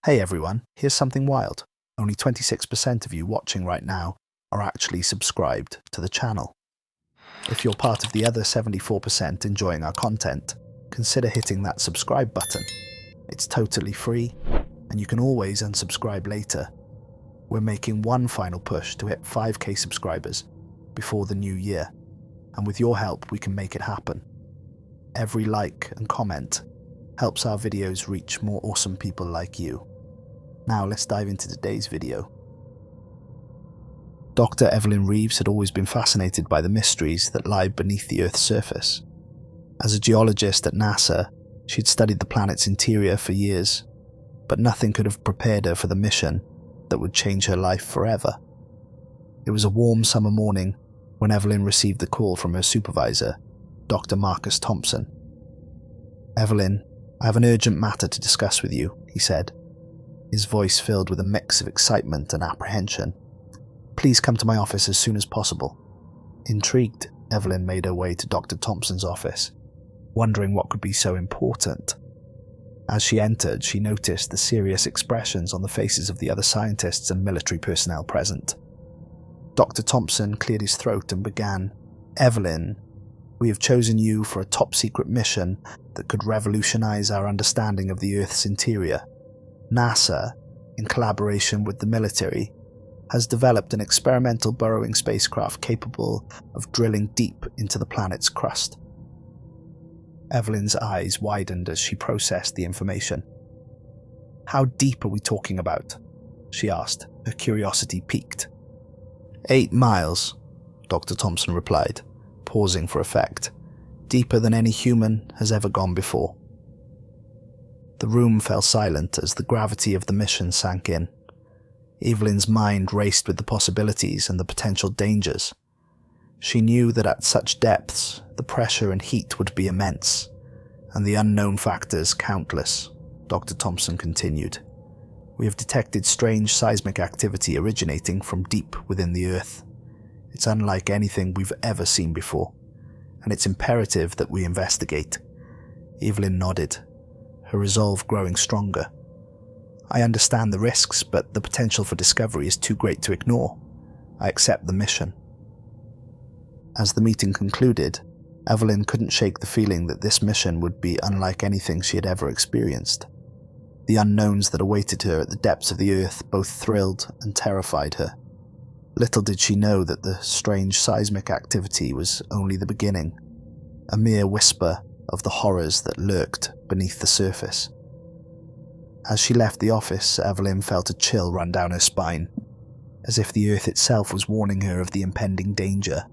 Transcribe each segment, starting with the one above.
Hey everyone, here's something wild. Only 26% of you watching right now are actually subscribed to the channel. If you're part of the other 74% enjoying our content, consider hitting that subscribe button. It's totally free, and you can always unsubscribe later. We're making one final push to hit 5k subscribers before the new year, and with your help we can make it happen. Every like and comment helps our videos reach more awesome people like you. Now let's dive into today's video. Dr. Evelyn Reeves had always been fascinated by the mysteries that lie beneath the Earth's surface. As a geologist at NASA, she'd studied the planet's interior for years, but nothing could have prepared her for the mission that would change her life forever. It was a warm summer morning when Evelyn received the call from her supervisor, Dr. Marcus Thompson. "Evelyn, I have an urgent matter to discuss with you," he said, his voice filled with a mix of excitement and apprehension. "Please come to my office as soon as possible." Intrigued, Evelyn made her way to Dr. Thompson's office, wondering what could be so important. As she entered, she noticed the serious expressions on the faces of the other scientists and military personnel present. Dr. Thompson cleared his throat and began, "Evelyn, we have chosen you for a top-secret mission that could revolutionize our understanding of the Earth's interior. NASA, in collaboration with the military, has developed an experimental burrowing spacecraft capable of drilling deep into the planet's crust." Evelyn's eyes widened as she processed the information. "How deep are we talking about?" she asked, her curiosity piqued. 8 miles, Dr. Thompson replied, pausing for effect. "Deeper than any human has ever gone before." The room fell silent as the gravity of the mission sank in. Evelyn's mind raced with the possibilities and the potential dangers. She knew that at such depths, the pressure and heat would be immense, and the unknown factors countless. Dr. Thompson continued, "We have detected strange seismic activity originating from deep within the Earth. It's unlike anything we've ever seen before, and it's imperative that we investigate." Evelyn nodded, her resolve growing stronger. "I understand the risks, but the potential for discovery is too great to ignore. I accept the mission." As the meeting concluded, Evelyn couldn't shake the feeling that this mission would be unlike anything she had ever experienced. The unknowns that awaited her at the depths of the Earth both thrilled and terrified her. Little did she know that the strange seismic activity was only the beginning, a mere whisper of the horrors that lurked beneath the surface. As she left the office, Evelyn felt a chill run down her spine, as if the Earth itself was warning her of the impending danger.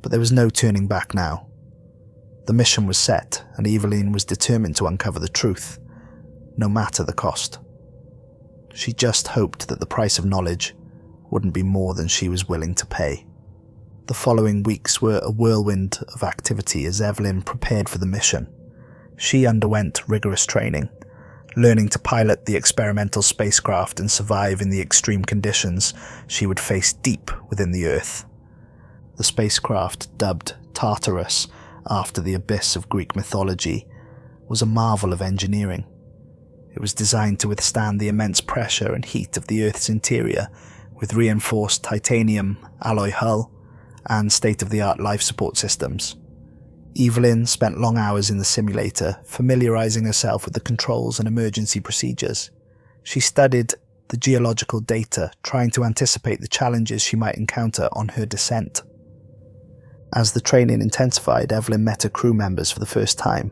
But there was no turning back now. The mission was set, and Evelyn was determined to uncover the truth, no matter the cost. She just hoped that the price of knowledge wouldn't be more than she was willing to pay. The following weeks were a whirlwind of activity as Evelyn prepared for the mission. She underwent rigorous training, learning to pilot the experimental spacecraft and survive in the extreme conditions she would face deep within the Earth. The spacecraft, dubbed Tartarus after the abyss of Greek mythology, was a marvel of engineering. It was designed to withstand the immense pressure and heat of the Earth's interior, with reinforced titanium alloy hull and state-of-the-art life support systems. Evelyn spent long hours in the simulator, familiarizing herself with the controls and emergency procedures. She studied the geological data, trying to anticipate the challenges she might encounter on her descent. As the training intensified, Evelyn met her crew members for the first time.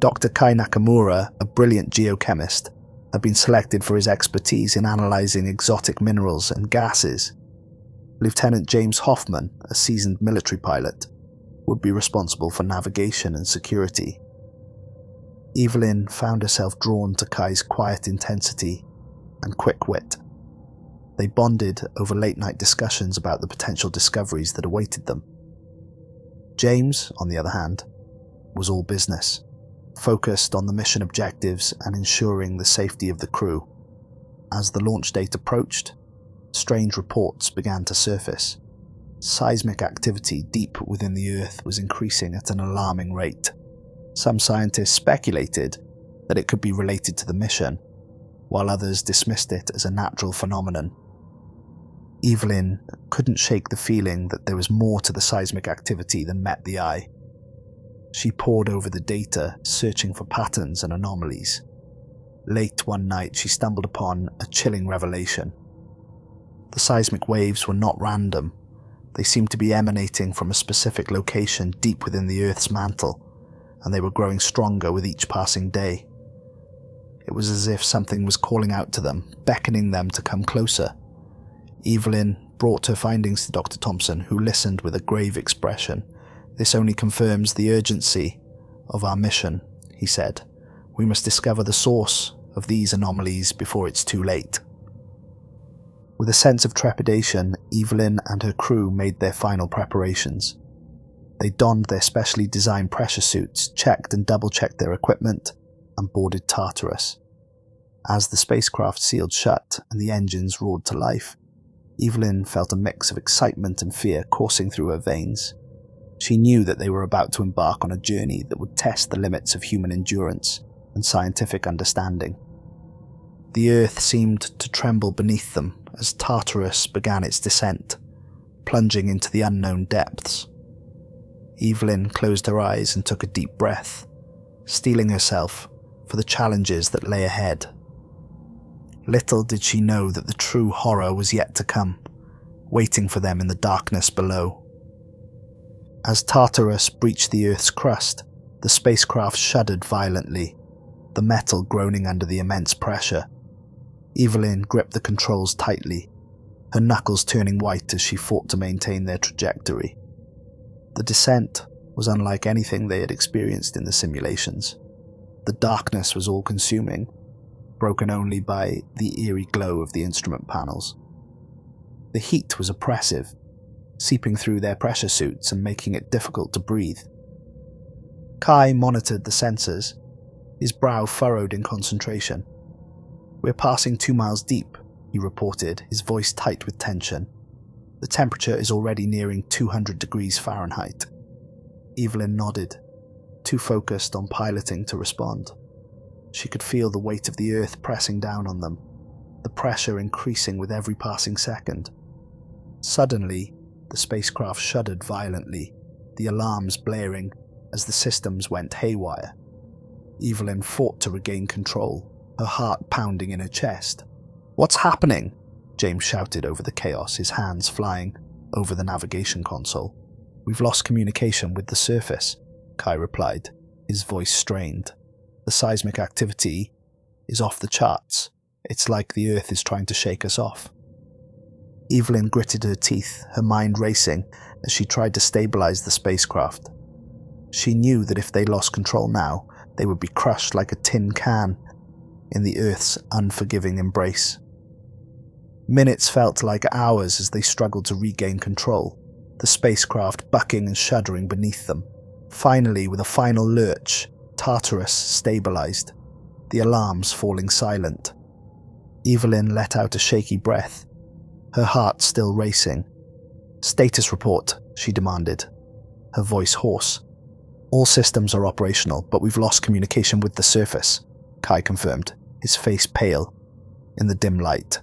Dr. Nakamura, a brilliant geochemist, had been selected for his expertise in analyzing exotic minerals and gases. Lieutenant James Hoffman, a seasoned military pilot, would be responsible for navigation and security. Evelyn found herself drawn to Kai's quiet intensity and quick wit. They bonded over late-night discussions about the potential discoveries that awaited them. James, on the other hand, was all business, focused on the mission objectives and ensuring the safety of the crew. As the launch date approached, strange reports began to surface. Seismic activity deep within the Earth was increasing at an alarming rate. Some scientists speculated that it could be related to the mission, while others dismissed it as a natural phenomenon. Evelyn couldn't shake the feeling that there was more to the seismic activity than met the eye. She pored over the data, searching for patterns and anomalies. Late one night, she stumbled upon a chilling revelation. The seismic waves were not random. They seemed to be emanating from a specific location deep within the Earth's mantle, and they were growing stronger with each passing day. It was as if something was calling out to them, beckoning them to come closer. Evelyn brought her findings to Dr. Thompson, who listened with a grave expression. "This only confirms the urgency of our mission," he said. "We must discover the source of these anomalies before it's too late." With a sense of trepidation, Evelyn and her crew made their final preparations. They donned their specially designed pressure suits, checked and double-checked their equipment, and boarded Tartarus. As the spacecraft sealed shut and the engines roared to life, Evelyn felt a mix of excitement and fear coursing through her veins. She knew that they were about to embark on a journey that would test the limits of human endurance and scientific understanding. The Earth seemed to tremble beneath them as Tartarus began its descent, plunging into the unknown depths. Evelyn closed her eyes and took a deep breath, steeling herself for the challenges that lay ahead. Little did she know that the true horror was yet to come, waiting for them in the darkness below. As Tartarus breached the Earth's crust, the spacecraft shuddered violently, the metal groaning under the immense pressure. Evelyn gripped the controls tightly, her knuckles turning white as she fought to maintain their trajectory. The descent was unlike anything they had experienced in the simulations. The darkness was all-consuming, broken only by the eerie glow of the instrument panels. The heat was oppressive, seeping through their pressure suits and making it difficult to breathe. Kai monitored the sensors, his brow furrowed in concentration. "We're passing 2 miles deep," he reported, his voice tight with tension. "The temperature is already nearing 200 degrees Fahrenheit." Evelyn nodded, too focused on piloting to respond. She could feel the weight of the Earth pressing down on them, the pressure increasing with every passing second. Suddenly, the spacecraft shuddered violently, the alarms blaring as the systems went haywire. Evelyn fought to regain control, her heart pounding in her chest. "What's happening?" James shouted over the chaos, his hands flying over the navigation console. "We've lost communication with the surface," Kai replied, his voice strained. "The seismic activity is off the charts. It's like the Earth is trying to shake us off." Evelyn gritted her teeth, her mind racing as she tried to stabilize the spacecraft. She knew that if they lost control now, they would be crushed like a tin can in the Earth's unforgiving embrace. Minutes felt like hours as they struggled to regain control, the spacecraft bucking and shuddering beneath them. Finally, with a final lurch, Tartarus stabilized, the alarms falling silent. Evelyn let out a shaky breath, her heart still racing. "Status report," she demanded, her voice hoarse. "All systems are operational, but we've lost communication with the surface," Kai confirmed, his face pale in the dim light.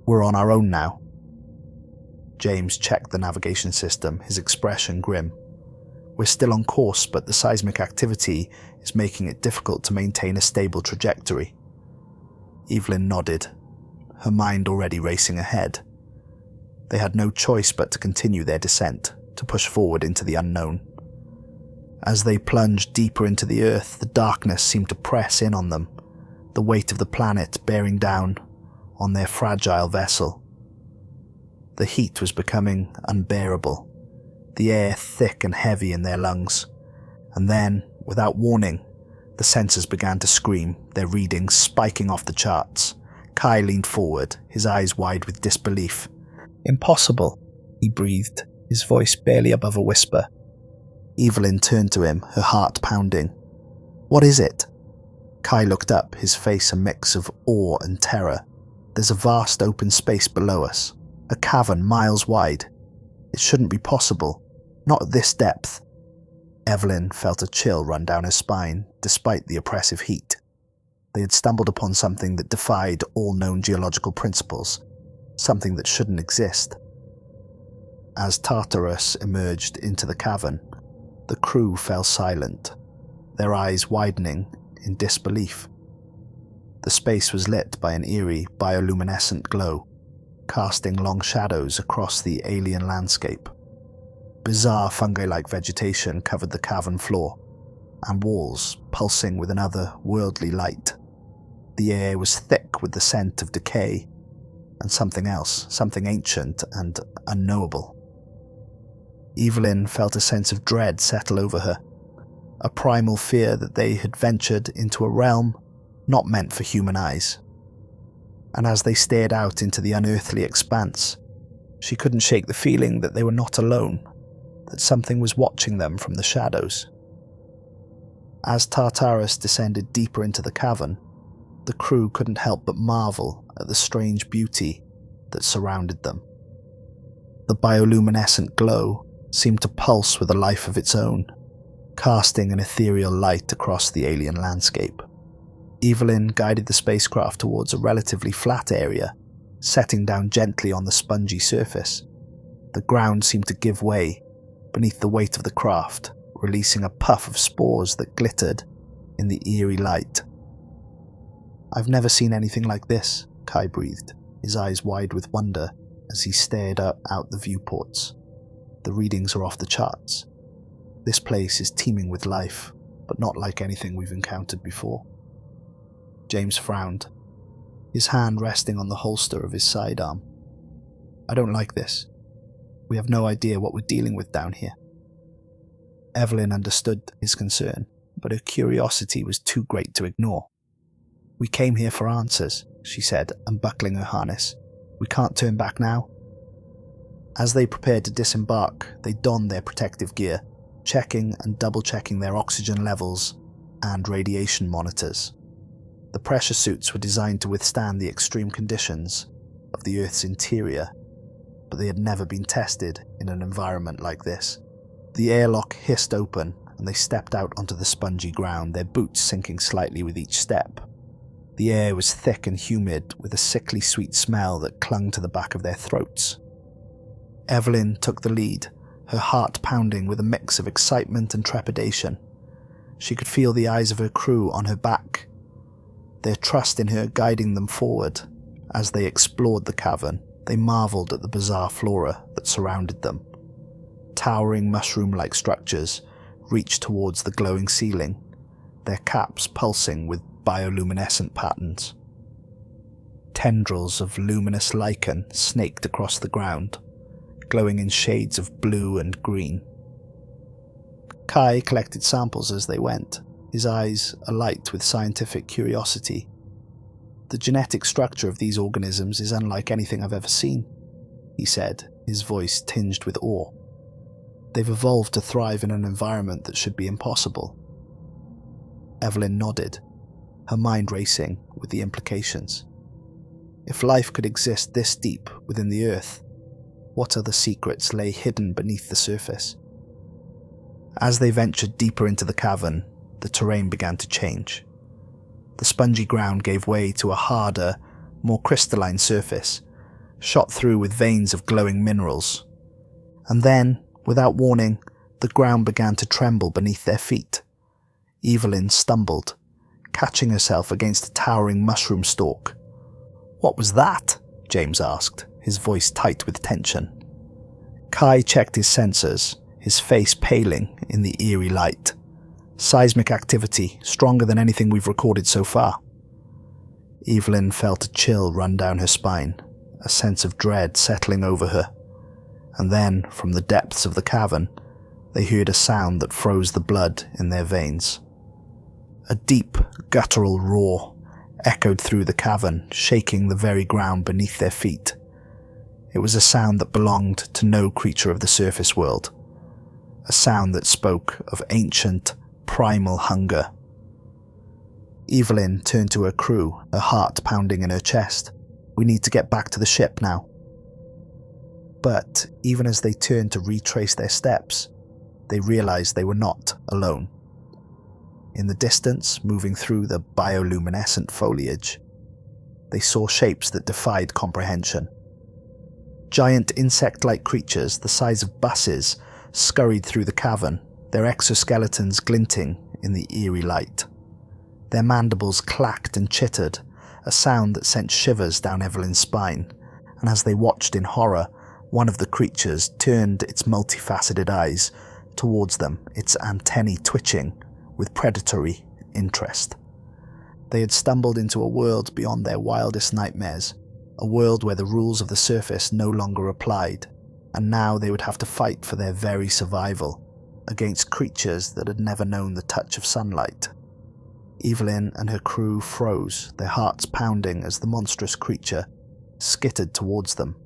"We're on our own now." James checked the navigation system, his expression grim. "We're still on course, but the seismic activity is making it difficult to maintain a stable trajectory." Evelyn nodded, her mind already racing ahead. They had no choice but to continue their descent, to push forward into the unknown. As they plunged deeper into the Earth, the darkness seemed to press in on them, the weight of the planet bearing down on their fragile vessel. The heat was becoming unbearable, the air thick and heavy in their lungs. And then, without warning, the sensors began to scream, their readings spiking off the charts. Kai leaned forward, his eyes wide with disbelief. "Impossible," he breathed, his voice barely above a whisper. Evelyn turned to him, her heart pounding. "What is it?" Kai looked up, his face a mix of awe and terror. "There's a vast open space below us, a cavern miles wide. It shouldn't be possible, not at this depth." Evelyn felt a chill run down her spine, despite the oppressive heat. They had stumbled upon something that defied all known geological principles, something that shouldn't exist. As Treacherous emerged into the cavern, the crew fell silent, their eyes widening in disbelief. The space was lit by an eerie bioluminescent glow, casting long shadows across the alien landscape. Bizarre fungi-like vegetation covered the cavern floor, and walls pulsing with an otherworldly light. The air was thick with the scent of decay and something else, something ancient and unknowable. Evelyn felt a sense of dread settle over her, a primal fear that they had ventured into a realm not meant for human eyes. And as they stared out into the unearthly expanse, she couldn't shake the feeling that they were not alone, that something was watching them from the shadows. As Treacherous descended deeper into the cavern, the crew couldn't help but marvel at the strange beauty that surrounded them. The bioluminescent glow seemed to pulse with a life of its own, casting an ethereal light across the alien landscape. Evelyn guided the spacecraft towards a relatively flat area, setting down gently on the spongy surface. The ground seemed to give way beneath the weight of the craft, releasing a puff of spores that glittered in the eerie light. "I've never seen anything like this," Kai breathed, his eyes wide with wonder as he stared out the viewports. "The readings are off the charts. This place is teeming with life, but not like anything we've encountered before." James frowned, his hand resting on the holster of his sidearm. "I don't like this. We have no idea what we're dealing with down here." Evelyn understood his concern, but her curiosity was too great to ignore. "We came here for answers," she said, unbuckling her harness. "We can't turn back now." As they prepared to disembark, they donned their protective gear, checking and double-checking their oxygen levels and radiation monitors. The pressure suits were designed to withstand the extreme conditions of the Earth's interior, but they had never been tested in an environment like this. The airlock hissed open, and they stepped out onto the spongy ground, their boots sinking slightly with each step. The air was thick and humid, with a sickly sweet smell that clung to the back of their throats. Evelyn took the lead, her heart pounding with a mix of excitement and trepidation. She could feel the eyes of her crew on her back, their trust in her guiding them forward. As they explored the cavern, they marveled at the bizarre flora that surrounded them. Towering mushroom-like structures reached towards the glowing ceiling, their caps pulsing with bioluminescent patterns. Tendrils of luminous lichen snaked across the ground, glowing in shades of blue and green. Kai collected samples as they went, his eyes alight with scientific curiosity. "The genetic structure of these organisms is unlike anything I've ever seen," he said, his voice tinged with awe. "They've evolved to thrive in an environment that should be impossible." Evelyn nodded, her mind racing with the implications. If life could exist this deep within the Earth, what other secrets lay hidden beneath the surface? As they ventured deeper into the cavern, the terrain began to change. The spongy ground gave way to a harder, more crystalline surface, shot through with veins of glowing minerals. And then, without warning, the ground began to tremble beneath their feet. Evelyn stumbled, catching herself against a towering mushroom stalk. "What was that?" James asked, his voice tight with tension. Kai checked his sensors, his face paling in the eerie light. "Seismic activity, stronger than anything we've recorded so far." Evelyn felt a chill run down her spine, a sense of dread settling over her. And then, from the depths of the cavern, they heard a sound that froze the blood in their veins. A deep, guttural roar echoed through the cavern, shaking the very ground beneath their feet. It was a sound that belonged to no creature of the surface world. A sound that spoke of ancient, primal hunger. Evelyn turned to her crew, her heart pounding in her chest. "We need to get back to the ship now." But even as they turned to retrace their steps, they realized they were not alone. In the distance, moving through the bioluminescent foliage, they saw shapes that defied comprehension. Giant insect-like creatures the size of buses scurried through the cavern, their exoskeletons glinting in the eerie light. Their mandibles clacked and chittered, a sound that sent shivers down Evelyn's spine, and as they watched in horror, one of the creatures turned its multifaceted eyes towards them, its antennae twitching with predatory interest. They had stumbled into a world beyond their wildest nightmares, a world where the rules of the surface no longer applied, and now they would have to fight for their very survival against creatures that had never known the touch of sunlight. Evelyn and her crew froze, their hearts pounding as the monstrous creature skittered towards them,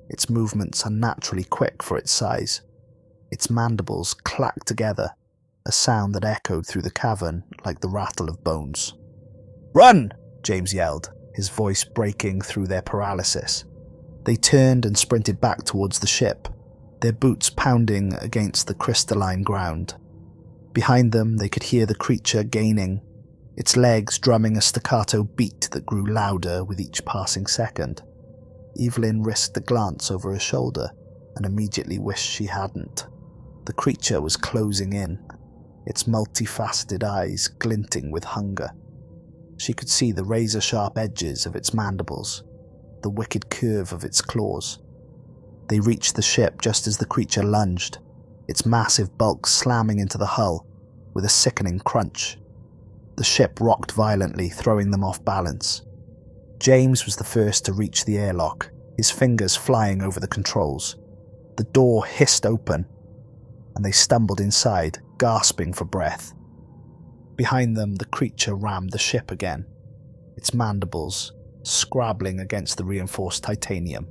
its movements unnaturally quick for its size. Its mandibles clacked together, a sound that echoed through the cavern like the rattle of bones. "Run!" James yelled, his voice breaking through their paralysis. They turned and sprinted back towards the ship, their boots pounding against the crystalline ground. Behind them they could hear the creature gaining, its legs drumming a staccato beat that grew louder with each passing second. Evelyn risked a glance over her shoulder and immediately wished she hadn't. The creature was closing in, its multifaceted eyes glinting with hunger. She could see the razor-sharp edges of its mandibles, the wicked curve of its claws. They reached the ship just as the creature lunged, its massive bulk slamming into the hull with a sickening crunch. The ship rocked violently, throwing them off balance. James was the first to reach the airlock, his fingers flying over the controls. The door hissed open, and they stumbled inside, gasping for breath. Behind them, the creature rammed the ship again, its mandibles scrabbling against the reinforced titanium.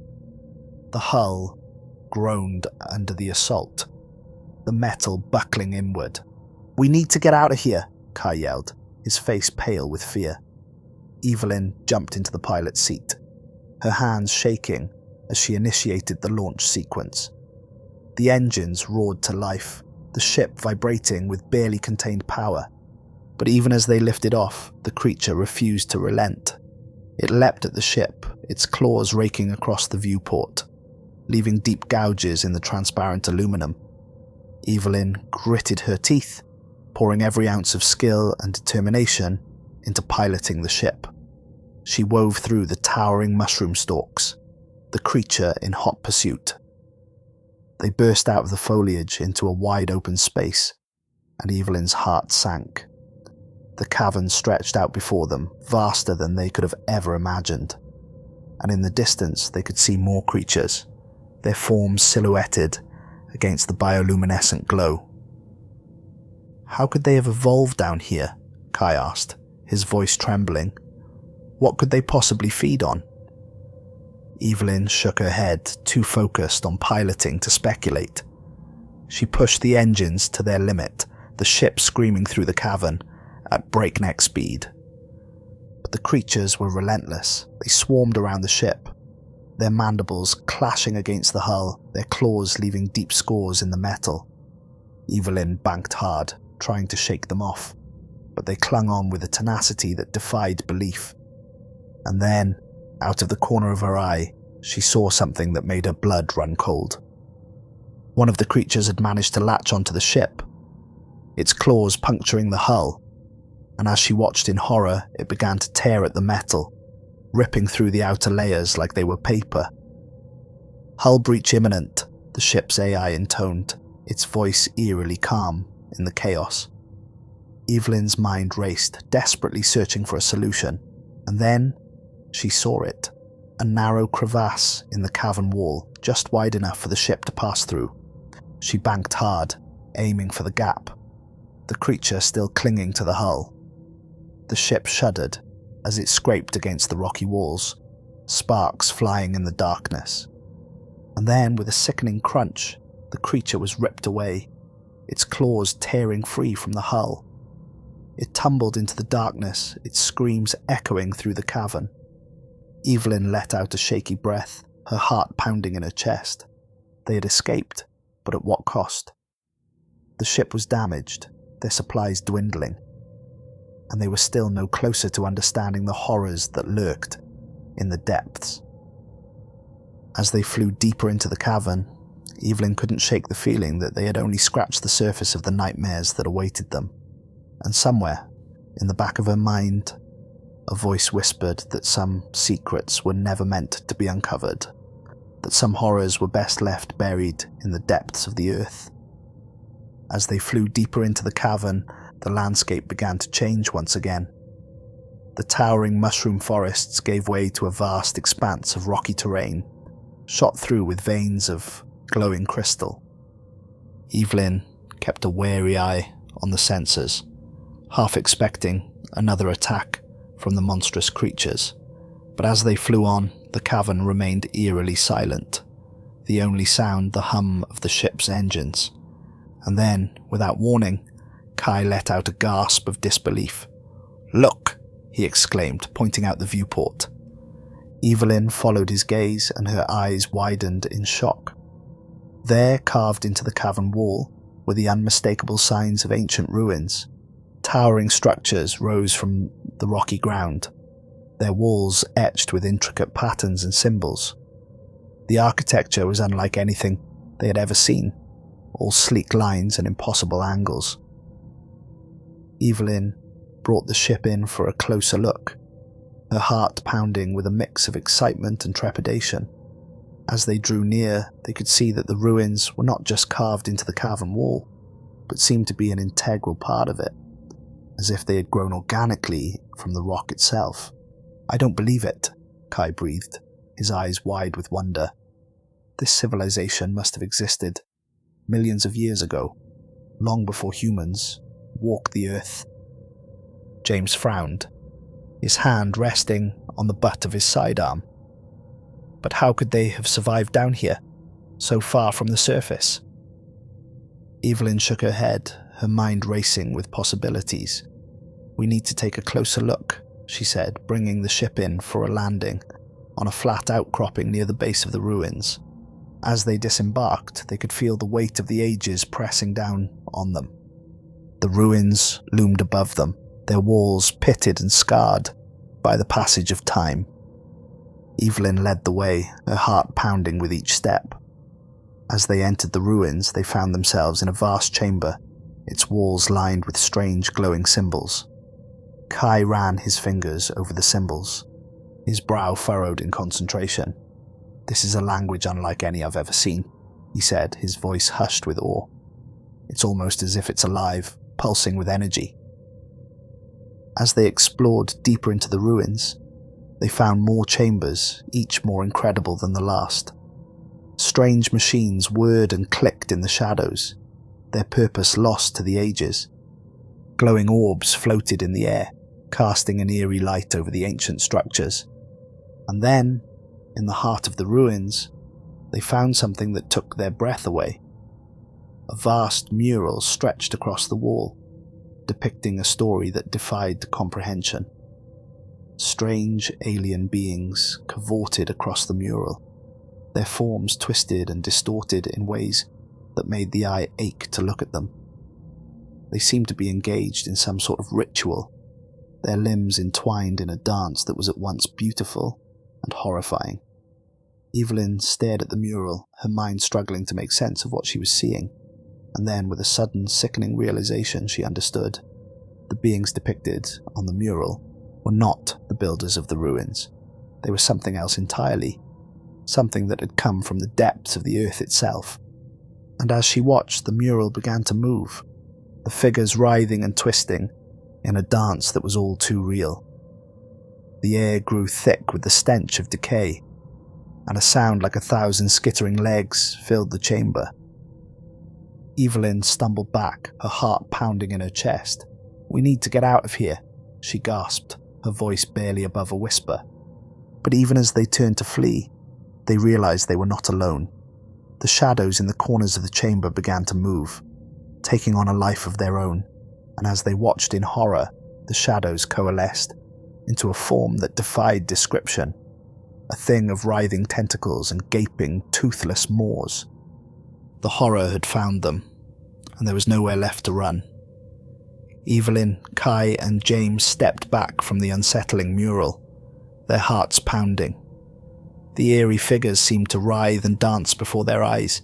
The hull groaned under the assault, the metal buckling inward. "We need to get out of here," Kai yelled, his face pale with fear. Evelyn jumped into the pilot's seat, her hands shaking as she initiated the launch sequence. The engines roared to life, the ship vibrating with barely contained power. But even as they lifted off, the creature refused to relent. It leapt at the ship, its claws raking across the viewport, leaving deep gouges in the transparent aluminum. Evelyn gritted her teeth, pouring every ounce of skill and determination into piloting the ship. She wove through the towering mushroom stalks, the creature in hot pursuit. They burst out of the foliage into a wide open space, and Evelyn's heart sank. The cavern stretched out before them, vaster than they could have ever imagined. And in the distance they could see more creatures, their forms silhouetted against the bioluminescent glow. "How could they have evolved down here?" Kai asked, his voice trembling. "What could they possibly feed on?" Evelyn shook her head, too focused on piloting to speculate. She pushed the engines to their limit, the ship screaming through the cavern at breakneck speed. But the creatures were relentless. They swarmed around the ship, their mandibles clashing against the hull, their claws leaving deep scores in the metal. Evelyn banked hard, trying to shake them off, but they clung on with a tenacity that defied belief. And then, out of the corner of her eye, she saw something that made her blood run cold. One of the creatures had managed to latch onto the ship, its claws puncturing the hull, and as she watched in horror, it began to tear at the metal, ripping through the outer layers like they were paper. "Hull breach imminent," the ship's AI intoned, its voice eerily calm in the chaos. Evelyn's mind raced, desperately searching for a solution, and then she saw it, a narrow crevasse in the cavern wall, just wide enough for the ship to pass through. She banked hard, aiming for the gap, the creature still clinging to the hull. The ship shuddered as it scraped against the rocky walls, sparks flying in the darkness. And then, with a sickening crunch, the creature was ripped away, its claws tearing free from the hull. It tumbled into the darkness, its screams echoing through the cavern. Evelyn let out a shaky breath, her heart pounding in her chest. They had escaped, but at what cost? The ship was damaged, their supplies dwindling. and they were still no closer to understanding the horrors that lurked in the depths. As they flew deeper into the cavern, Evelyn couldn't shake the feeling that they had only scratched the surface of the nightmares that awaited them, and somewhere, in the back of her mind, a voice whispered that some secrets were never meant to be uncovered, that some horrors were best left buried in the depths of the earth. As they flew deeper into the cavern, the landscape began to change once again. The towering mushroom forests gave way to a vast expanse of rocky terrain, shot through with veins of glowing crystal. Evelyn kept a wary eye on the sensors, half expecting another attack from the monstrous creatures, but as they flew on, the cavern remained eerily silent, the only sound the hum of the ship's engines. And then, without warning, Kai let out a gasp of disbelief. "Look!" he exclaimed, pointing out the viewport. Evelyn followed his gaze, and her eyes widened in shock. There, carved into the cavern wall, were the unmistakable signs of ancient ruins. Towering structures rose from the rocky ground, their walls etched with intricate patterns and symbols. The architecture was unlike anything they had ever seen, all sleek lines and impossible angles. Evelyn brought the ship in for a closer look, her heart pounding with a mix of excitement and trepidation. As they drew near, they could see that the ruins were not just carved into the cavern wall, but seemed to be an integral part of it, as if they had grown organically from the rock itself. "I don't believe it," Kai breathed, his eyes wide with wonder. "This civilization must have existed millions of years ago, long before humans walked the earth." James frowned, his hand resting on the butt of his sidearm. "But how could they have survived down here, so far from the surface?" Evelyn shook her head, her mind racing with possibilities. "We need to take a closer look," she said, bringing the ship in for a landing on a flat outcropping near the base of the ruins. As they disembarked, they could feel the weight of the ages pressing down on them. The ruins loomed above them, their walls pitted and scarred by the passage of time. Evelyn led the way, her heart pounding with each step. As they entered the ruins, they found themselves in a vast chamber, its walls lined with strange glowing symbols. Kai ran his fingers over the symbols, his brow furrowed in concentration. "This is a language unlike any I've ever seen," he said, his voice hushed with awe. "It's almost as if it's alive, pulsing with energy." As they explored deeper into the ruins, they found more chambers, each more incredible than the last. Strange machines whirred and clicked in the shadows, their purpose lost to the ages. Glowing orbs floated in the air, casting an eerie light over the ancient structures. And then, in the heart of the ruins, they found something that took their breath away. A vast mural stretched across the wall, depicting a story that defied comprehension. Strange alien beings cavorted across the mural, their forms twisted and distorted in ways that made the eye ache to look at them. They seemed to be engaged in some sort of ritual, their limbs entwined in a dance that was at once beautiful and horrifying. Evelyn stared at the mural, her mind struggling to make sense of what she was seeing, and then, with a sudden, sickening realization, she understood. The beings depicted on the mural were not the builders of the ruins. They were something else entirely, something that had come from the depths of the earth itself. And as she watched, the mural began to move, the figures writhing and twisting in a dance that was all too real. The air grew thick with the stench of decay, and a sound like 1,000 skittering legs filled the chamber. Evelyn stumbled back, her heart pounding in her chest. "We need to get out of here," she gasped, her voice barely above a whisper. But even as they turned to flee, they realized they were not alone. The shadows in the corners of the chamber began to move, taking on a life of their own, and as they watched in horror, the shadows coalesced into a form that defied description, a thing of writhing tentacles and gaping, toothless maws. The horror had found them, and there was nowhere left to run. Evelyn, Kai, and James stepped back from the unsettling mural, their hearts pounding. The eerie figures seemed to writhe and dance before their eyes,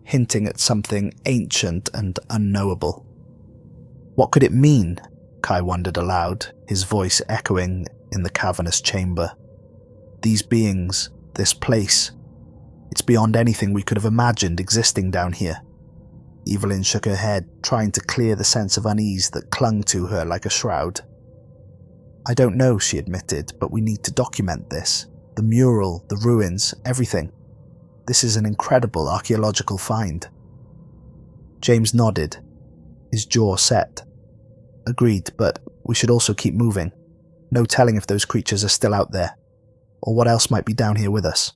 hinting at something ancient and unknowable. What could it mean? Kai wondered aloud, his voice echoing in the cavernous chamber. These beings, this place, it's beyond anything we could have imagined existing down here. Evelyn shook her head, trying to clear the sense of unease that clung to her like a shroud. I don't know, she admitted, but we need to document this. The mural, the ruins, everything. This is an incredible archaeological find. James nodded, his jaw set. Agreed, but we should also keep moving. No telling if those creatures are still out there, or what else might be down here with us.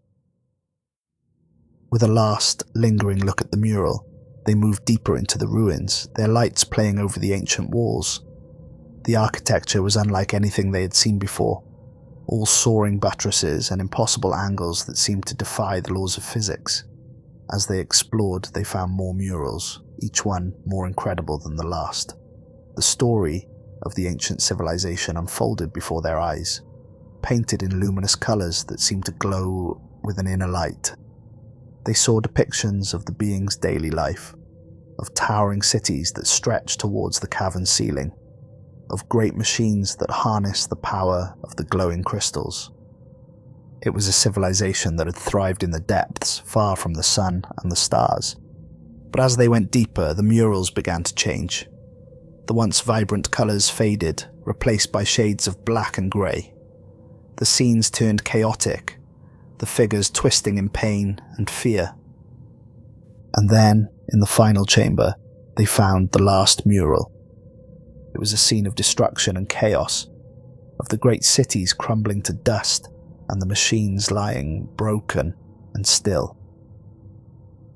With a last, lingering look at the mural, they moved deeper into the ruins, their lights playing over the ancient walls. The architecture was unlike anything they had seen before, all soaring buttresses and impossible angles that seemed to defy the laws of physics. As they explored, they found more murals, each one more incredible than the last. The story of the ancient civilization unfolded before their eyes, painted in luminous colours that seemed to glow with an inner light. They saw depictions of the beings' daily life, of towering cities that stretched towards the cavern ceiling, of great machines that harnessed the power of the glowing crystals. It was a civilization that had thrived in the depths, far from the sun and the stars. But as they went deeper, the murals began to change. The once vibrant colours faded, replaced by shades of black and grey. The scenes turned chaotic, the figures twisting in pain and fear. And then, in the final chamber, they found the last mural. It was a scene of destruction and chaos, of the great cities crumbling to dust and the machines lying broken and still.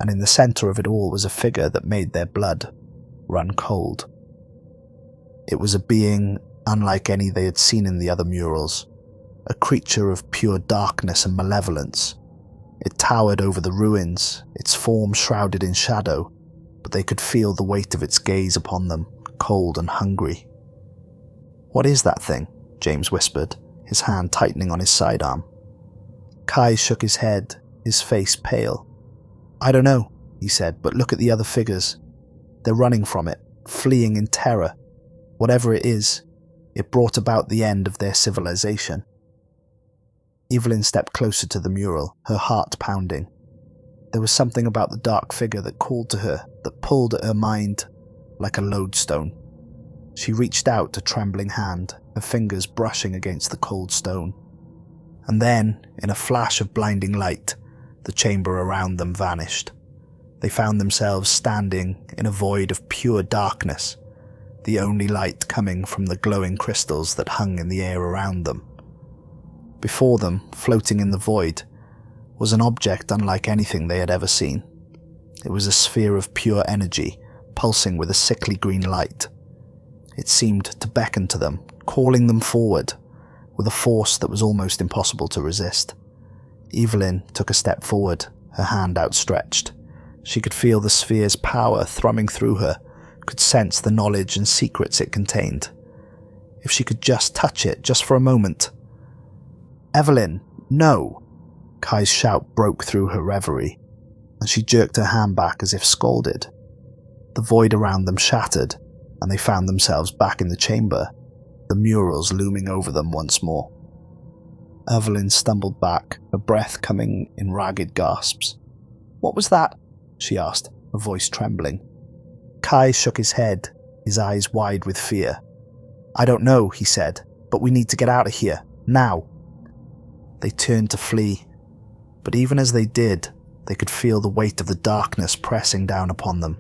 And in the centre of it all was a figure that made their blood run cold. It was a being unlike any they had seen in the other murals, a creature of pure darkness and malevolence. It towered over the ruins, its form shrouded in shadow, but they could feel the weight of its gaze upon them, cold and hungry. "What is that thing?" James whispered, his hand tightening on his sidearm. Kai shook his head, his face pale. "I don't know," he said, "but look at the other figures. They're running from it, fleeing in terror. Whatever it is, it brought about the end of their civilization." Evelyn stepped closer to the mural, her heart pounding. There was something about the dark figure that called to her, that pulled at her mind like a lodestone. She reached out a trembling hand, her fingers brushing against the cold stone. And then, in a flash of blinding light, the chamber around them vanished. They found themselves standing in a void of pure darkness, the only light coming from the glowing crystals that hung in the air around them. Before them, floating in the void, was an object unlike anything they had ever seen. It was a sphere of pure energy, pulsing with a sickly green light. It seemed to beckon to them, calling them forward, with a force that was almost impossible to resist. Evelyn took a step forward, her hand outstretched. She could feel the sphere's power thrumming through her, could sense the knowledge and secrets it contained. If she could just touch it, just for a moment. "Evelyn, no!" Kai's shout broke through her reverie, and she jerked her hand back as if scalded. The void around them shattered, and they found themselves back in the chamber, the murals looming over them once more. Evelyn stumbled back, her breath coming in ragged gasps. "What was that?" she asked, her voice trembling. Kai shook his head, his eyes wide with fear. "I don't know," he said, "but we need to get out of here, now." They turned to flee, but even as they did, they could feel the weight of the darkness pressing down upon them,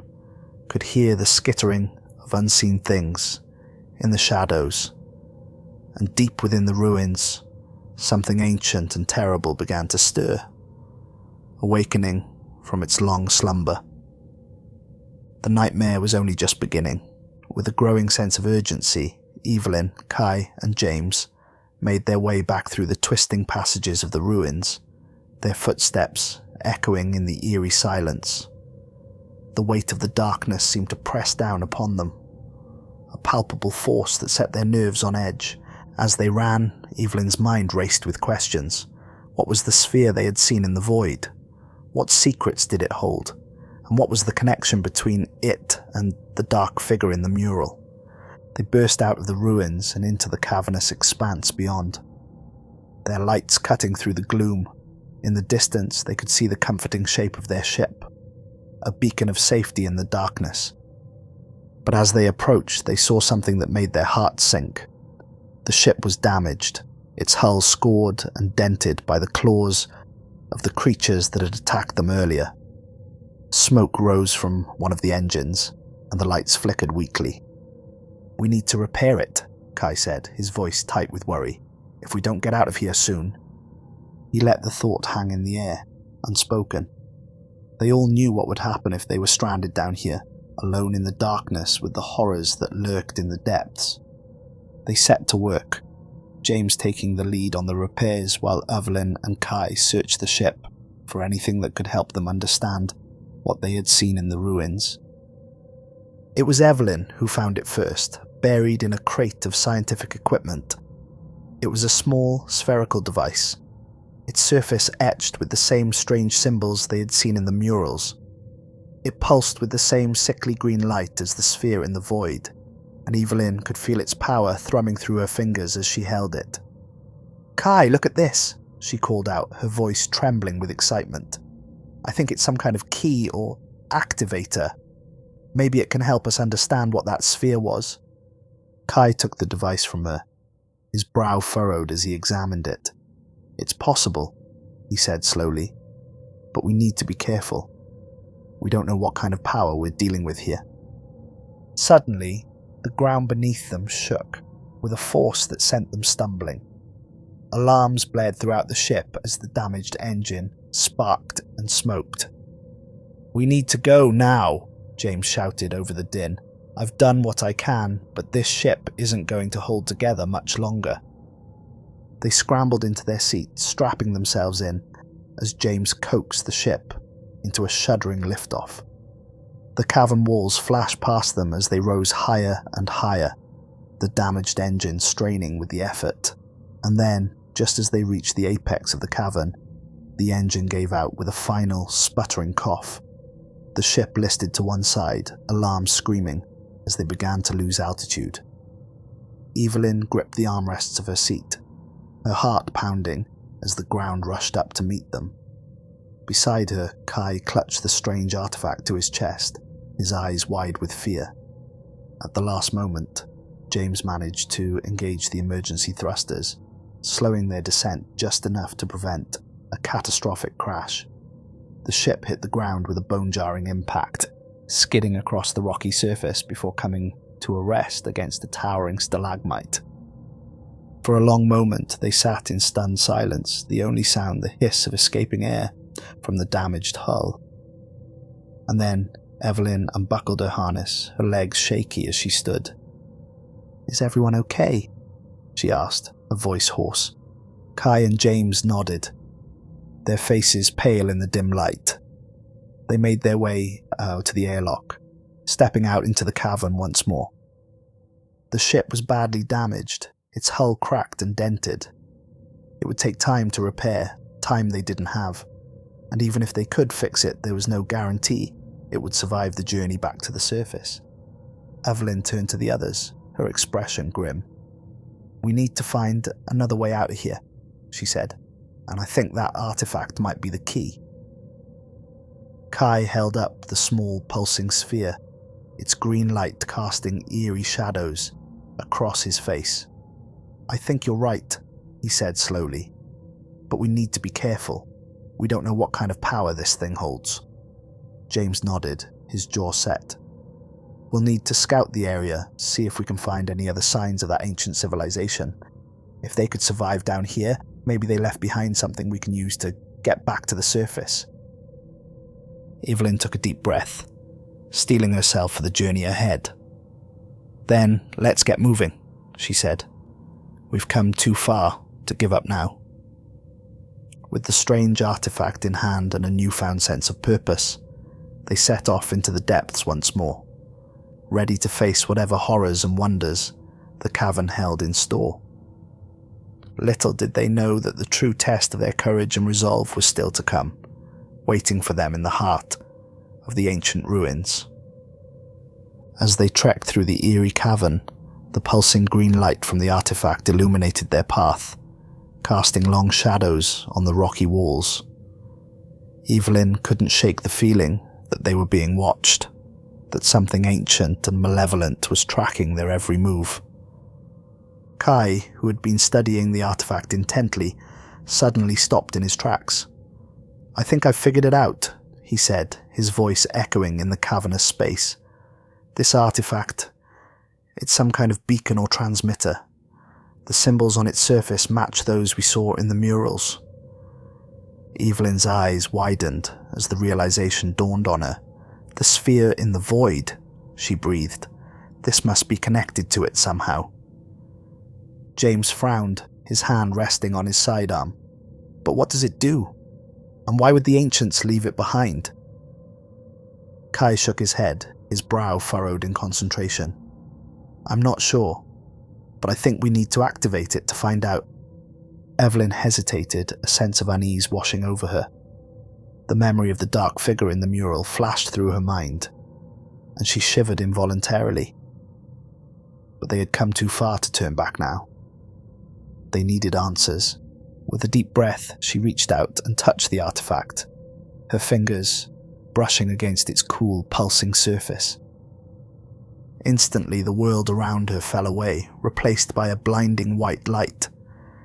could hear the skittering of unseen things in the shadows, and deep within the ruins, something ancient and terrible began to stir, awakening from its long slumber. The nightmare was only just beginning. With a growing sense of urgency, Evelyn, Kai, and James made their way back through the twisting passages of the ruins, their footsteps echoing in the eerie silence. The weight of the darkness seemed to press down upon them, a palpable force that set their nerves on edge. As they ran, Evelyn's mind raced with questions. What was the sphere they had seen in the void? What secrets did it hold? And what was the connection between it and the dark figure in the mural? They burst out of the ruins and into the cavernous expanse beyond, their lights cutting through the gloom. In the distance, they could see the comforting shape of their ship, a beacon of safety in the darkness. But as they approached, they saw something that made their hearts sink. The ship was damaged, its hull scored and dented by the claws of the creatures that had attacked them earlier. Smoke rose from one of the engines, and the lights flickered weakly. "We need to repair it," Kai said, his voice tight with worry. "If we don't get out of here soon." He let the thought hang in the air, unspoken. They all knew what would happen if they were stranded down here, alone in the darkness with the horrors that lurked in the depths. They set to work, James taking the lead on the repairs while Evelyn and Kai searched the ship for anything that could help them understand what they had seen in the ruins. It was Evelyn who found it first, buried in a crate of scientific equipment. It was a small, spherical device, its surface etched with the same strange symbols they had seen in the murals. It pulsed with the same sickly green light as the sphere in the void, and Evelyn could feel its power thrumming through her fingers as she held it. "Kai, look at this," she called out, her voice trembling with excitement. "I think it's some kind of key or activator. Maybe it can help us understand what that sphere was." Kai took the device from her, his brow furrowed as he examined it. "It's possible," he said slowly, "but we need to be careful. We don't know what kind of power we're dealing with here." Suddenly, the ground beneath them shook, with a force that sent them stumbling. Alarms blared throughout the ship as the damaged engine sparked and smoked. "We need to go now," James shouted over the din. "I've done what I can, but this ship isn't going to hold together much longer." They scrambled into their seats, strapping themselves in, as James coaxed the ship into a shuddering liftoff. The cavern walls flashed past them as they rose higher and higher, the damaged engine straining with the effort. And then, just as they reached the apex of the cavern, the engine gave out with a final, sputtering cough. The ship listed to one side, alarm screaming, as they began to lose altitude. Evelyn gripped the armrests of her seat, her heart pounding as the ground rushed up to meet them. Beside her, Kai clutched the strange artifact to his chest, his eyes wide with fear. At the last moment, James managed to engage the emergency thrusters, slowing their descent just enough to prevent a catastrophic crash. The ship hit the ground with a bone-jarring impact, skidding across the rocky surface before coming to a rest against a towering stalagmite. For a long moment, they sat in stunned silence, the only sound the hiss of escaping air from the damaged hull. And then Evelyn unbuckled her harness, her legs shaky as she stood. "Is everyone okay?" she asked, her voice hoarse. Kai and James nodded, their faces pale in the dim light. They made their way to the airlock, stepping out into the cavern once more. The ship was badly damaged, its hull cracked and dented. It would take time to repair, time they didn't have, and even if they could fix it, there was no guarantee it would survive the journey back to the surface. Evelyn turned to the others, her expression grim. "We need to find another way out of here," she said, "and I think that artifact might be the key." Kai held up the small pulsing sphere, its green light casting eerie shadows across his face. "I think you're right," he said slowly, "but we need to be careful. We don't know what kind of power this thing holds." James nodded, his jaw set. "We'll need to scout the area, see if we can find any other signs of that ancient civilization. If they could survive down here, maybe they left behind something we can use to get back to the surface." Evelyn took a deep breath, steeling herself for the journey ahead. "Then let's get moving," she said. "We've come too far to give up now." With the strange artifact in hand and a newfound sense of purpose, they set off into the depths once more. ready to face whatever horrors and wonders the cavern held in store. Little did they know that the true test of their courage and resolve was still to come, waiting for them in the heart of the ancient ruins. As they trekked through the eerie cavern, the pulsing green light from the artifact illuminated their path, casting long shadows on the rocky walls. Evelyn couldn't shake the feeling that they were being watched, that something ancient and malevolent was tracking their every move. Kai, who had been studying the artifact intently, suddenly stopped in his tracks. "I think I've figured it out," he said, his voice echoing in the cavernous space. "This artifact, it's some kind of beacon or transmitter. The symbols on its surface match those we saw in the murals." Evelyn's eyes widened as the realization dawned on her. "The sphere in the void," she breathed. "This must be connected to it somehow." James frowned, his hand resting on his sidearm. "But what does it do? And why would the ancients leave it behind?" Kai shook his head, his brow furrowed in concentration. "I'm not sure, but I think we need to activate it to find out." Evelyn hesitated, a sense of unease washing over her. The memory of the dark figure in the mural flashed through her mind, and she shivered involuntarily. But they had come too far to turn back now. They needed answers. With a deep breath, she reached out and touched the artifact, her fingers brushing against its cool, pulsing surface. Instantly, the world around her fell away, replaced by a blinding white light.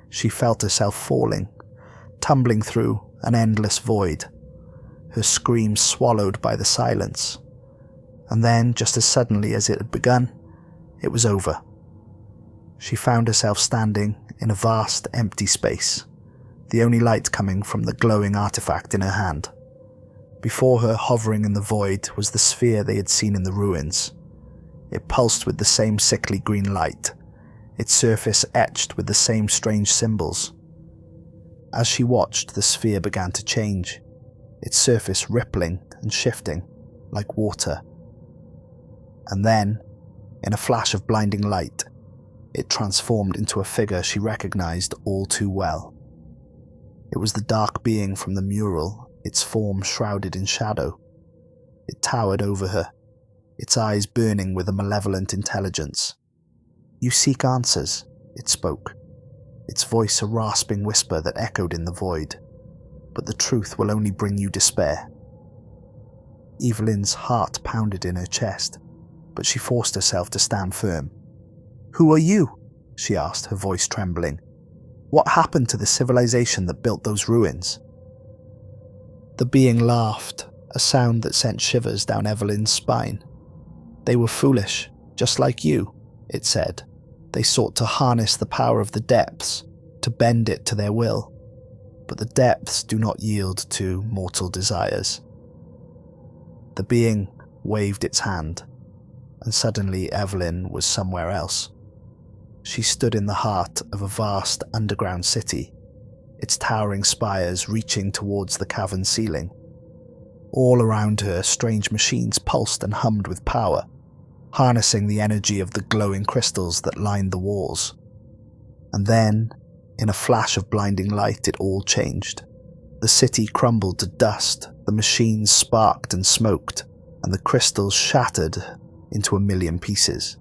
She felt herself falling, tumbling through an endless void, her screams swallowed by the silence. And then, just as suddenly as it had begun, it was over. She found herself standing in a vast, empty space, the only light coming from the glowing artifact in her hand. Before her, hovering in the void, was the sphere they had seen in the ruins. It pulsed with the same sickly green light, its surface etched with the same strange symbols. As she watched, the sphere began to change, its surface rippling and shifting like water. And then, in a flash of blinding light, it transformed into a figure she recognized all too well. It was the dark being from the mural, its form shrouded in shadow. It towered over her, its eyes burning with a malevolent intelligence. "You seek answers," it spoke, its voice a rasping whisper that echoed in the void. "But the truth will only bring you despair." Evelyn's heart pounded in her chest, but she forced herself to stand firm. "Who are you?" she asked, her voice trembling. "What happened to the civilization that built those ruins?" The being laughed, a sound that sent shivers down Evelyn's spine. "They were foolish, just like you," it said. "They sought to harness the power of the depths, to bend it to their will. But the depths do not yield to mortal desires." The being waved its hand, and suddenly Evelyn was somewhere else. She stood in the heart of a vast underground city, its towering spires reaching towards the cavern ceiling. All around her, strange machines pulsed and hummed with power, harnessing the energy of the glowing crystals that lined the walls. And then, in a flash of blinding light, it all changed. The city crumbled to dust, the machines sparked and smoked, and the crystals shattered into a million pieces.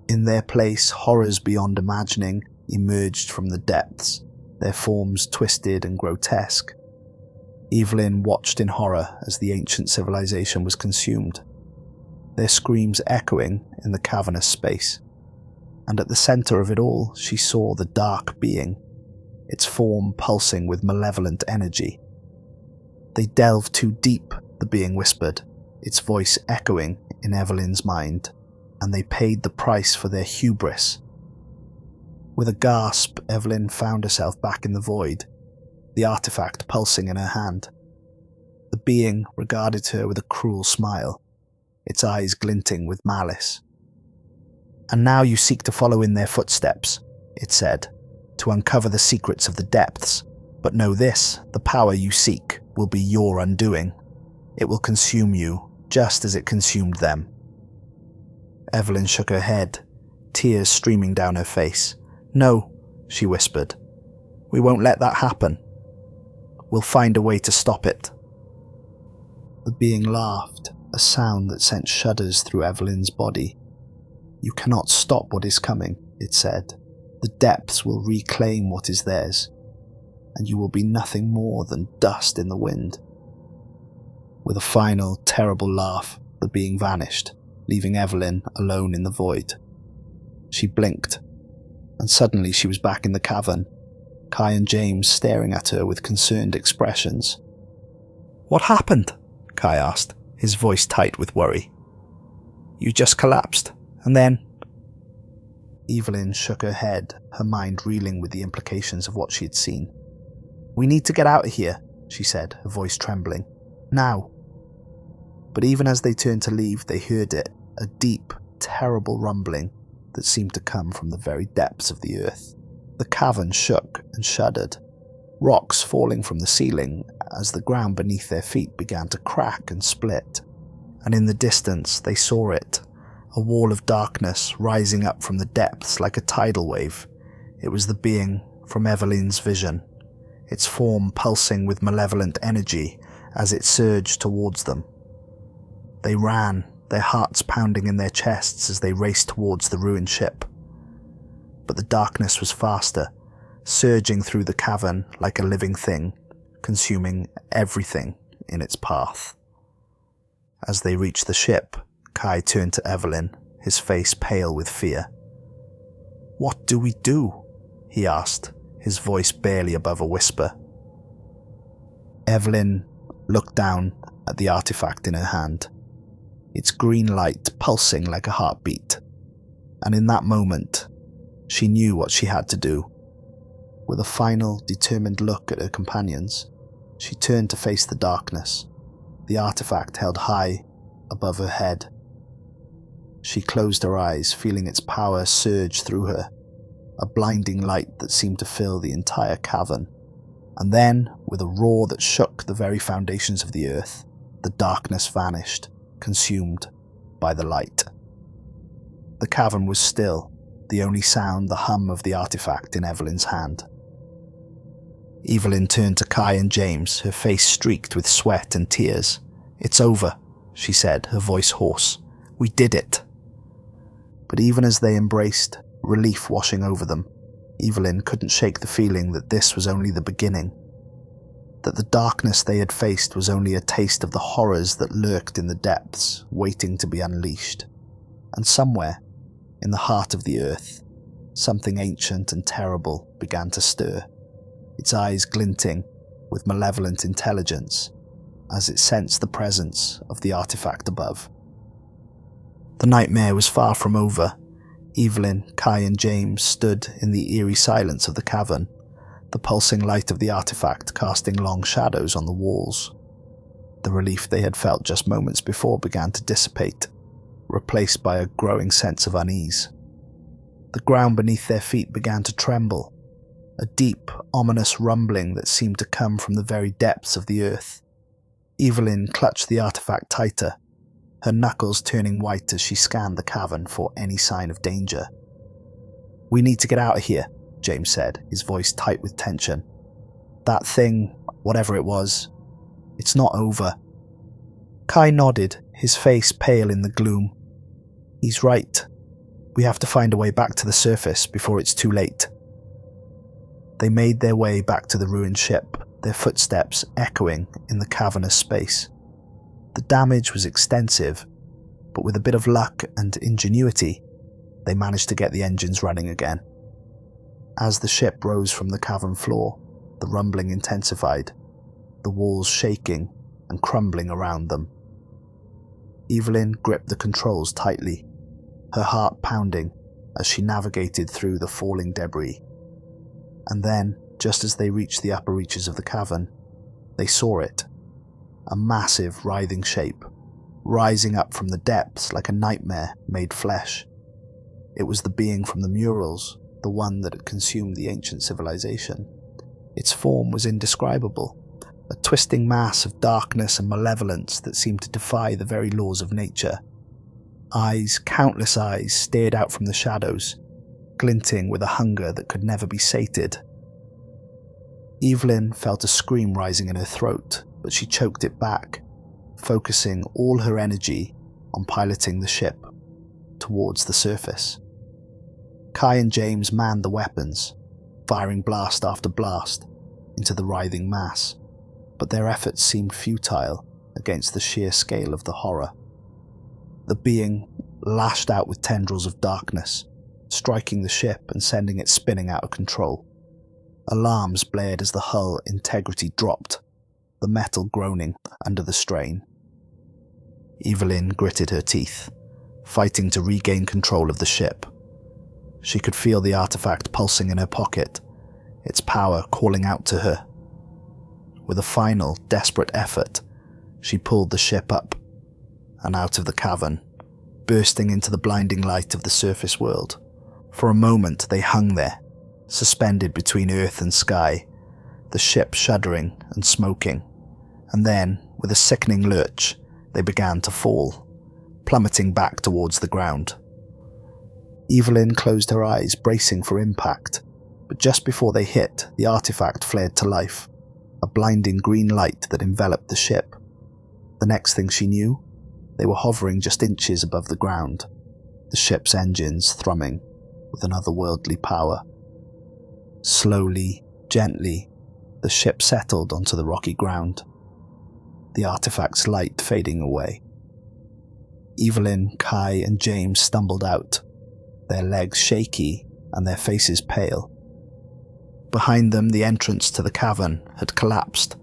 In their place, horrors beyond imagining emerged from the depths, their forms twisted and grotesque. Evelyn watched in horror as the ancient civilization was consumed, their screams echoing in the cavernous space. And at the center of it all, she saw the dark being, its form pulsing with malevolent energy. "They delved too deep," the being whispered, its voice echoing in Evelyn's mind, "and they paid the price for their hubris." With a gasp, Evelyn found herself back in the void, the artifact pulsing in her hand. The being regarded her with a cruel smile, its eyes glinting with malice. "And now you seek to follow in their footsteps," it said, "to uncover the secrets of the depths. But know this, the power you seek will be your undoing. It will consume you, just as it consumed them." Evelyn shook her head, tears streaming down her face. "No," she whispered. "We won't let that happen. We'll find a way to stop it." The being laughed, a sound that sent shudders through Evelyn's body. "You cannot stop what is coming," it said. "The depths will reclaim what is theirs, and you will be nothing more than dust in the wind." With a final, terrible laugh, the being vanished, leaving Evelyn alone in the void. She blinked, and suddenly she was back in the cavern, Kai and James staring at her with concerned expressions. "What happened?" Kai asked, his voice tight with worry. "You just collapsed, and then—" Evelyn shook her head, her mind reeling with the implications of what she had seen. "We need to get out of here," she said, her voice trembling. "Now." But even as they turned to leave, they heard it, a deep, terrible rumbling that seemed to come from the very depths of the earth. The cavern shook and shuddered, rocks falling from the ceiling as the ground beneath their feet began to crack and split. And in the distance they saw it, a wall of darkness rising up from the depths like a tidal wave. It was the being from Evelyn's vision, its form pulsing with malevolent energy as it surged towards them. They ran, their hearts pounding in their chests as they raced towards the ruined ship. But the darkness was faster, surging through the cavern like a living thing, consuming everything in its path. As they reached the ship, Kai turned to Evelyn, his face pale with fear. "What do we do?" he asked, his voice barely above a whisper. Evelyn looked down at the artifact in her hand, its green light pulsing like a heartbeat, and in that moment, she knew what she had to do. With a final, determined look at her companions, she turned to face the darkness, the artifact held high above her head. She closed her eyes, feeling its power surge through her, a blinding light that seemed to fill the entire cavern. And then, with a roar that shook the very foundations of the earth, the darkness vanished, consumed by the light. The cavern was still, the only sound the hum of the artifact in Evelyn's hand. Evelyn turned to Kai and James, her face streaked with sweat and tears. "It's over," she said, her voice hoarse. "We did it." But even as they embraced, relief washing over them, Evelyn couldn't shake the feeling that this was only the beginning, that the darkness they had faced was only a taste of the horrors that lurked in the depths, waiting to be unleashed. And somewhere, in the heart of the earth, something ancient and terrible began to stir, its eyes glinting with malevolent intelligence as it sensed the presence of the artifact above. The nightmare was far from over. Evelyn, Kai and James stood in the eerie silence of the cavern, the pulsing light of the artifact casting long shadows on the walls. The relief they had felt just moments before began to dissipate, replaced by a growing sense of unease. The ground beneath their feet began to tremble, a deep, ominous rumbling that seemed to come from the very depths of the earth. Evelyn clutched the artifact tighter, her knuckles turning white as she scanned the cavern for any sign of danger. "We need to get out of here," James said, his voice tight with tension. "That thing, whatever it was, it's not over." Kai nodded, his face pale in the gloom. "He's right. We have to find a way back to the surface before it's too late." They made their way back to the ruined ship, their footsteps echoing in the cavernous space. The damage was extensive, but with a bit of luck and ingenuity, they managed to get the engines running again. As the ship rose from the cavern floor, the rumbling intensified, the walls shaking and crumbling around them. Evelyn gripped the controls tightly, her heart pounding as she navigated through the falling debris. And then, just as they reached the upper reaches of the cavern, they saw it, a massive writhing shape, rising up from the depths like a nightmare made flesh. It was the being from the murals, the one that had consumed the ancient civilization. Its form was indescribable, a twisting mass of darkness and malevolence that seemed to defy the very laws of nature. Eyes, countless eyes, stared out from the shadows, glinting with a hunger that could never be sated. Evelyn felt a scream rising in her throat, but she choked it back, focusing all her energy on piloting the ship towards the surface. Kai and James manned the weapons, firing blast after blast into the writhing mass, but their efforts seemed futile against the sheer scale of the horror. The being lashed out with tendrils of darkness, striking the ship and sending it spinning out of control. Alarms blared as the hull integrity dropped, the metal groaning under the strain. Evelyn gritted her teeth, fighting to regain control of the ship. She could feel the artifact pulsing in her pocket, its power calling out to her. With a final, desperate effort, she pulled the ship up and out of the cavern, bursting into the blinding light of the surface world. For a moment they hung there, suspended between earth and sky, the ship shuddering and smoking, and then, with a sickening lurch, they began to fall, plummeting back towards the ground. Evelyn closed her eyes, bracing for impact, but just before they hit, the artifact flared to life, a blinding green light that enveloped the ship. The next thing she knew, they were hovering just inches above the ground, the ship's engines thrumming with an otherworldly power. Slowly, gently, the ship settled onto the rocky ground, the artifact's light fading away. Evelyn, Kai, and James stumbled out, their legs shaky and their faces pale. Behind them, the entrance to the cavern had collapsed,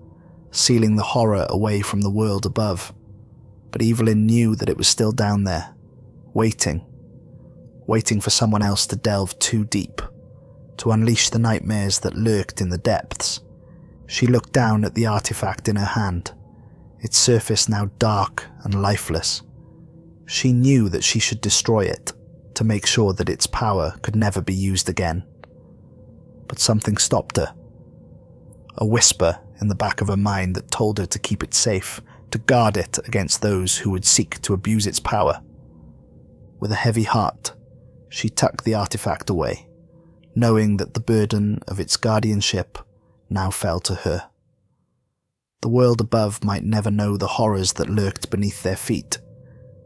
sealing the horror away from the world above. But Evelyn knew that it was still down there, waiting for someone else to delve too deep, to unleash the nightmares that lurked in the depths. She looked down at the artifact in her hand, its surface now dark and lifeless. She knew that she should destroy it, to make sure that its power could never be used again. But something stopped her. A whisper in the back of her mind that told her to keep it safe, to guard it against those who would seek to abuse its power. With a heavy heart, she tucked the artifact away, knowing that the burden of its guardianship now fell to her. The world above might never know the horrors that lurked beneath their feet,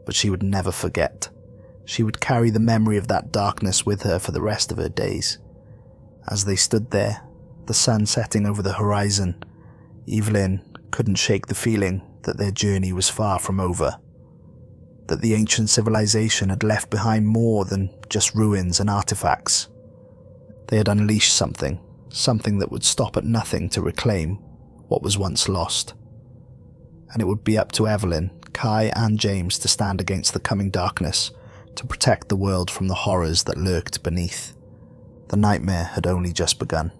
but she would never forget. She would carry the memory of that darkness with her for the rest of her days. As they stood there, the sun setting over the horizon, Evelyn couldn't shake the feeling that their journey was far from over, that the ancient civilization had left behind more than just ruins and artifacts. They had unleashed something that would stop at nothing to reclaim what was once lost. And it would be up to Evelyn, Kai, and James to stand against the coming darkness, to protect the world from the horrors that lurked beneath. The nightmare had only just begun.